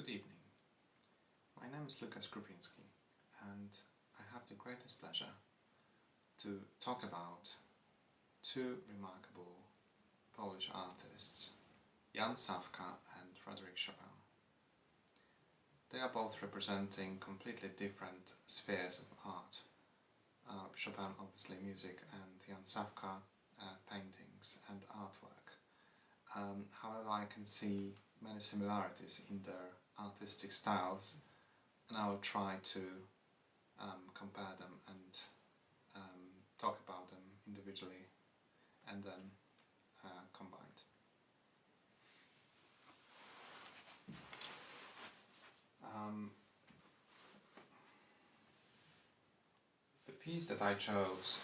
Good evening. My name is Lukas Krupiński, and I have the greatest pleasure to talk about two remarkable Polish artists, Jan Sawka and Fryderyk Chopin. They are both representing completely different spheres of art. Chopin obviously music, and Jan Sawka paintings and artwork. However, I can see many similarities in their artistic styles, and I will try to compare them and talk about them individually and then combined. The piece that I chose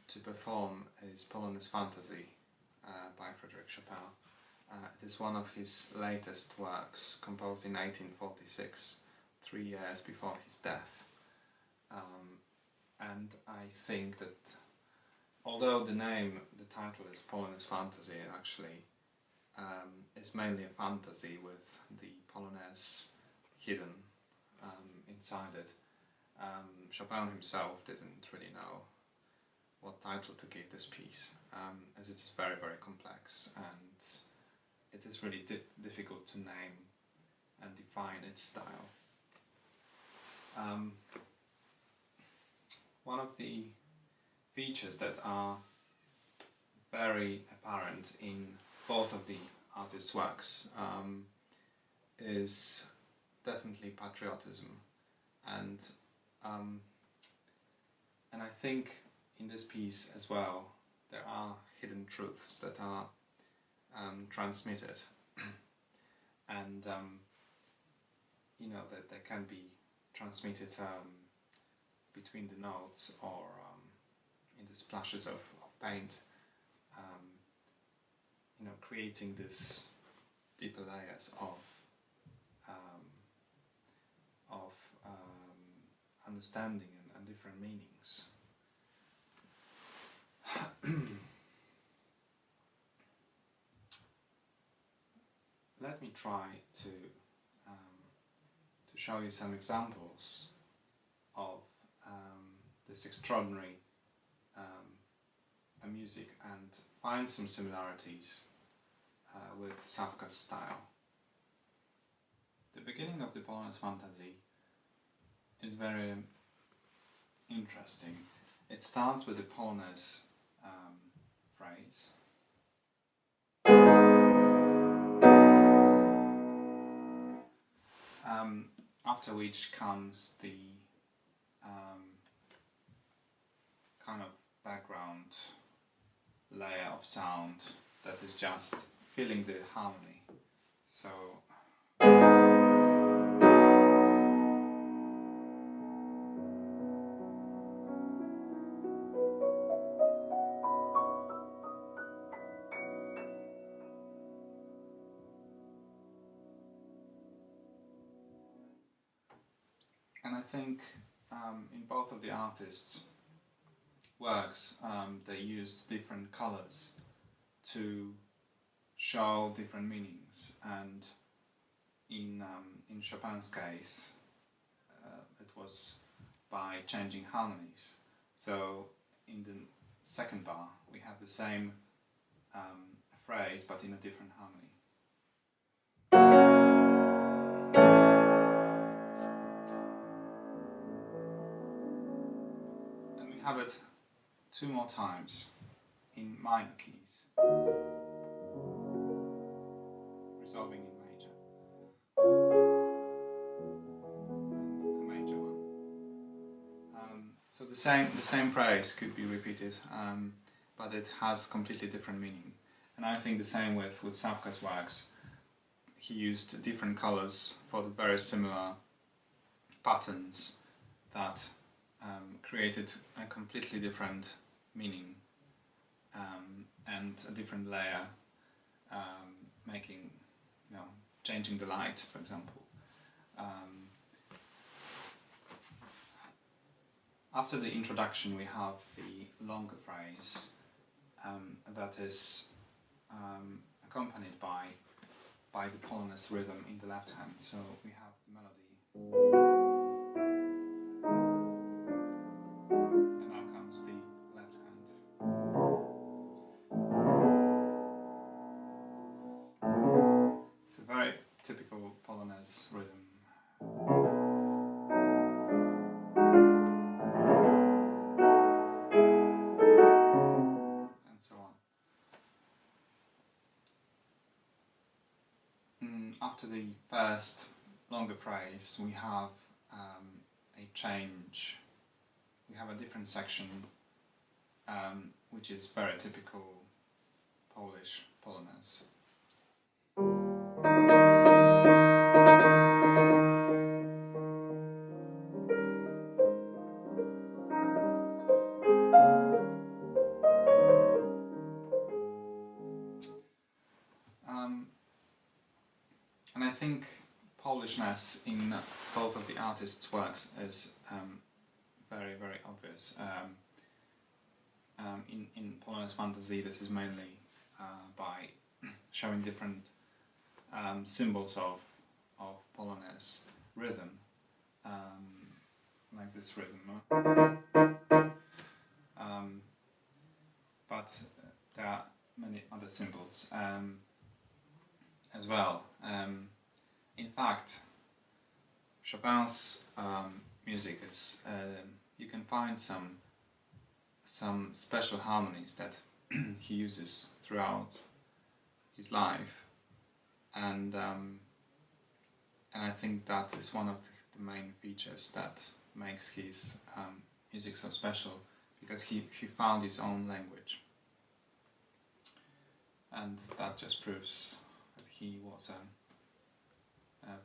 to perform is Polonius Fantasy by Fryderyk Chopin. It is one of his latest works, composed in 1846, 3 years before his death. And I think that although the title is Polonius Fantasy, it actually is mainly a fantasy with the Polonaise hidden inside it. Chopin himself didn't really know what title to give this piece, as it is very, very complex, and it is really difficult to name and define its style. One of the features that are very apparent in both of the artists' works is definitely patriotism, and I think in this piece as well there are hidden truths that are transmitted, and that they can be transmitted between the notes or in the splashes of paint, creating this deeper layers of understanding and different meanings. Let me try to show you some examples of this extraordinary music and find some similarities with Sawka's style. The beginning of the Polonius Fantasy is very interesting. It starts with the Polonaise phrase. After which comes the kind of background layer of sound that is just filling the harmony. So and I think in both of the artists' works they used different colors to show different meanings, and in Chopin's case it was by changing harmonies. So in the second bar we have the same phrase but in a different harmony. And we have it two more times in minor keys, resolving in major, and a major one. So the same phrase could be repeated, but it has completely different meaning. And I think the same with Sawka's works. He used different colors for the very similar patterns that created a completely different meaning and a different layer, making, changing the light, for example. After the introduction we have the longer phrase that is accompanied by by the Polonius rhythm in the left hand. So we have the melody, and now comes the left hand. It's a very typical Polonus rhythm. And so on. After the first longer phrase, we have a change. We have a different section, which is very typical Polish Polonus. And I think Polishness in both of the artists' works is very, very obvious. In Polonus Fantasy, this is mainly by showing different symbols of Polonus rhythm, like this rhythm. But there are many other symbols as well. In fact, Chopin's music is you can find some special harmonies that he uses throughout his life, and I think that is one of the main features that makes his music so special, because he found his own language, and that just proves that he was a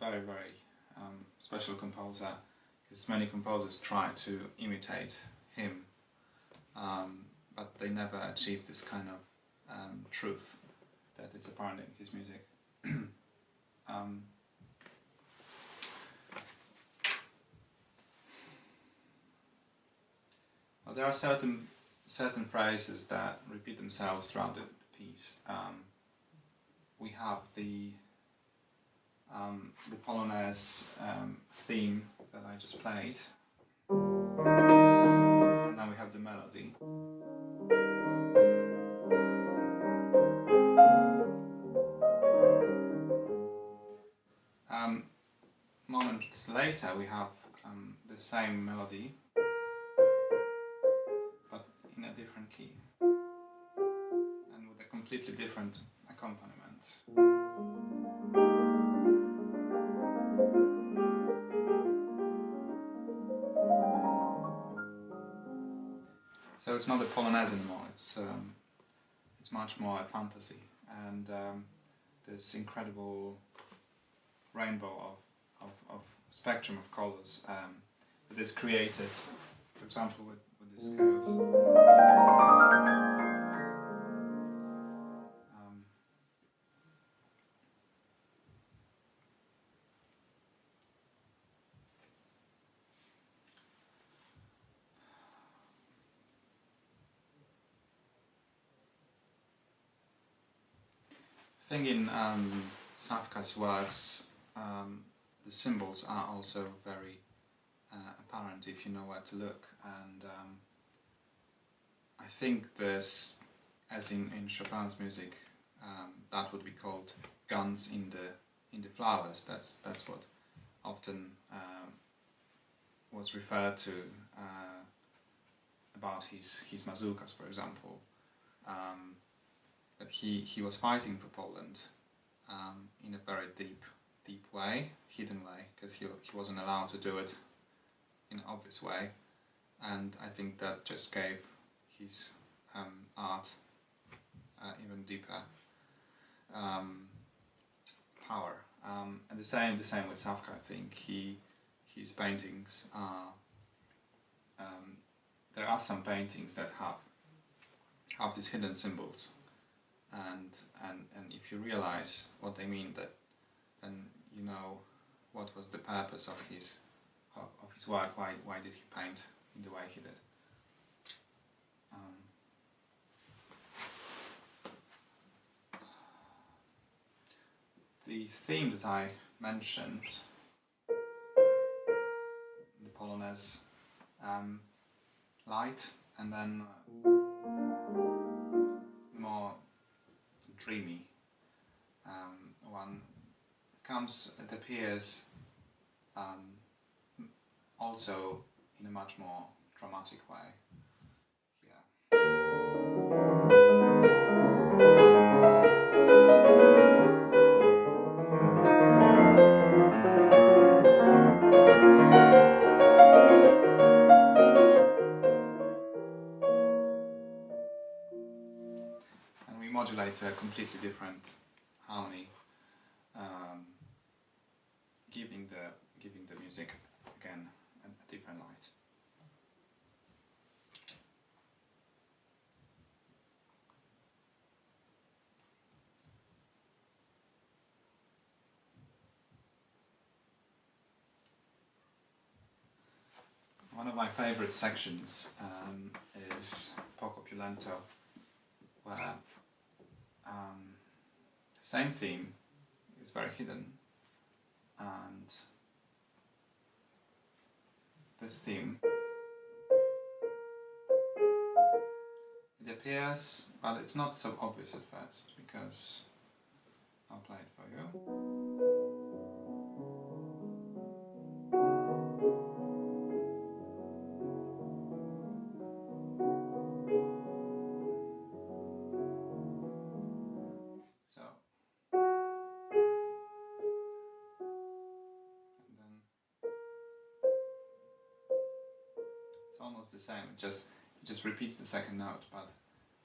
very, very special composer, because many composers try to imitate him, but they never achieve this kind of truth that is apparent in his music. Well, there are certain phrases that repeat themselves throughout the piece. We have the Polonaise theme that I just played, and now we have the melody. Moments later we have the same melody, but in a different key and with a completely different accompaniment. So it's not a Polonaise anymore, it's much more a fantasy, and this incredible rainbow of spectrum of colours that is created, for example, with these scales. I think in Sawka's works, the symbols are also very apparent if you know where to look, and I think this, as in Chopin's music, that would be called guns in the flowers. That's what often was referred to about his mazurkas, for example. That he was fighting for Poland in a very deep way, hidden way, because he wasn't allowed to do it in an obvious way, and I think that just gave his art even deeper power. And the same with Sawka. I think his paintings are there are some paintings that have these hidden symbols, and if you realize what they mean, then you know what was the purpose of his work. Why did he paint in the way he did? the theme that I mentioned, the Polonais, light, and then more dreamy one. It appears also in a much more dramatic way here. And we modulate to a completely different harmony, giving the music again a different light. One of my favorite sections is Pocopilento, where the same theme is very hidden, and this theme, it appears, well, it's not so obvious at first, because I'll play it for you. It's almost the same. It just repeats the second note, but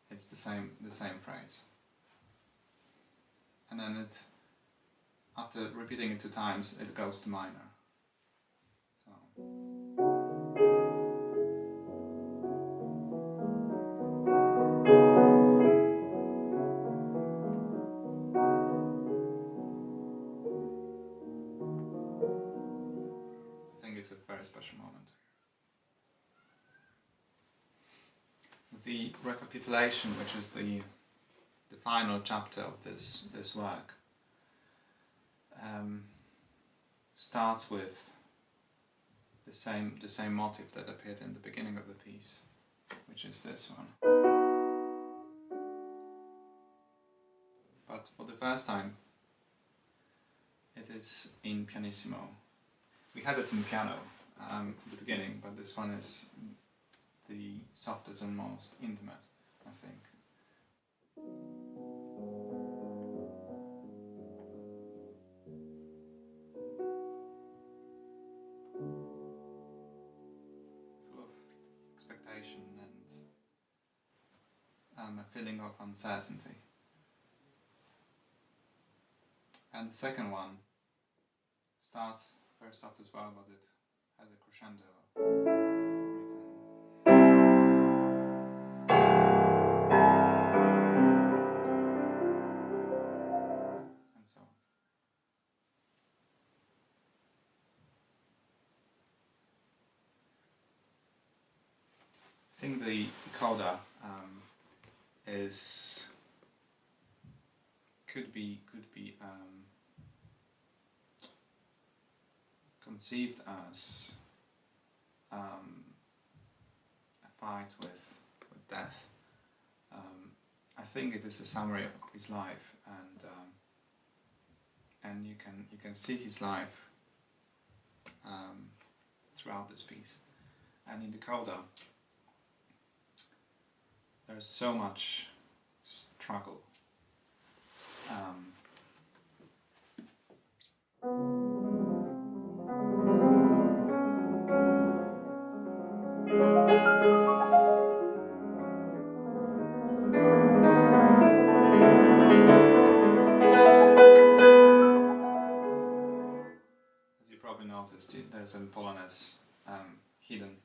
it's the same phrase. And then after repeating it 2 times, it goes to minor. So. I think it's a very special moment. The Recapitulation, which is the final chapter of this work, starts with the same motif that appeared in the beginning of the piece, which is this one. But for the first time, it is in pianissimo. We had it in piano at the beginning, but this one is the softest and most intimate, I think. Full of expectation and a feeling of uncertainty. And the second one starts very soft as well, but it has a crescendo. I think the coda could be conceived as a fight with death. I think it is a summary of his life, and you can see his life throughout this piece. And in the coda, there's so much struggle. As you probably noticed, there's a Polonais hidden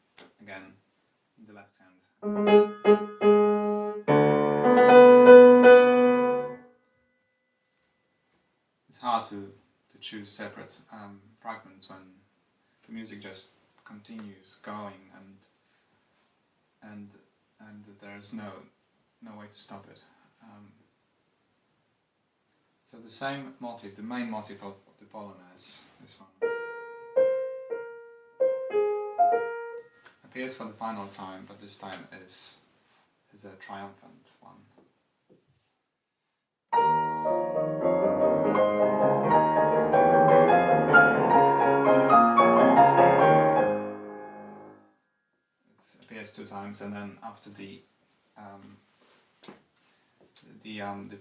again in the left hand. It's hard to choose separate fragments when the music just continues going and there's no way to stop it. So the same motif, the main motif of the Polonus, this one, appears for the final time, but this time is a triumphant one. It appears 2 times, and then after the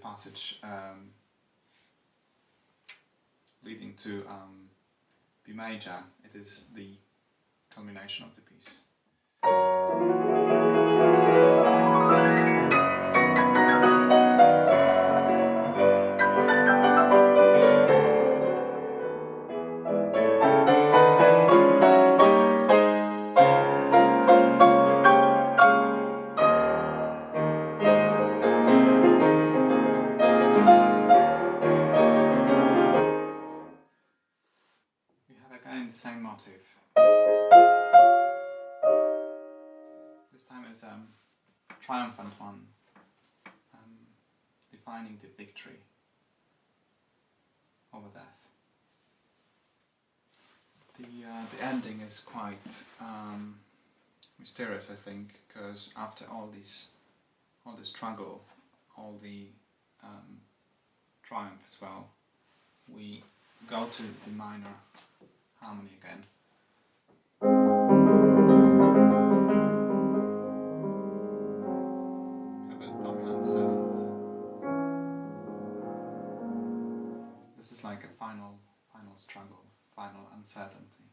passage leading to B major, it is the culmination of the piece. The same motif. This time is a triumphant one, defining the victory over death. The ending is quite mysterious, I think, because after all the struggle, all the triumph as well, we go to the minor harmony again. We have a dominant seventh. This is like a final struggle, final uncertainty.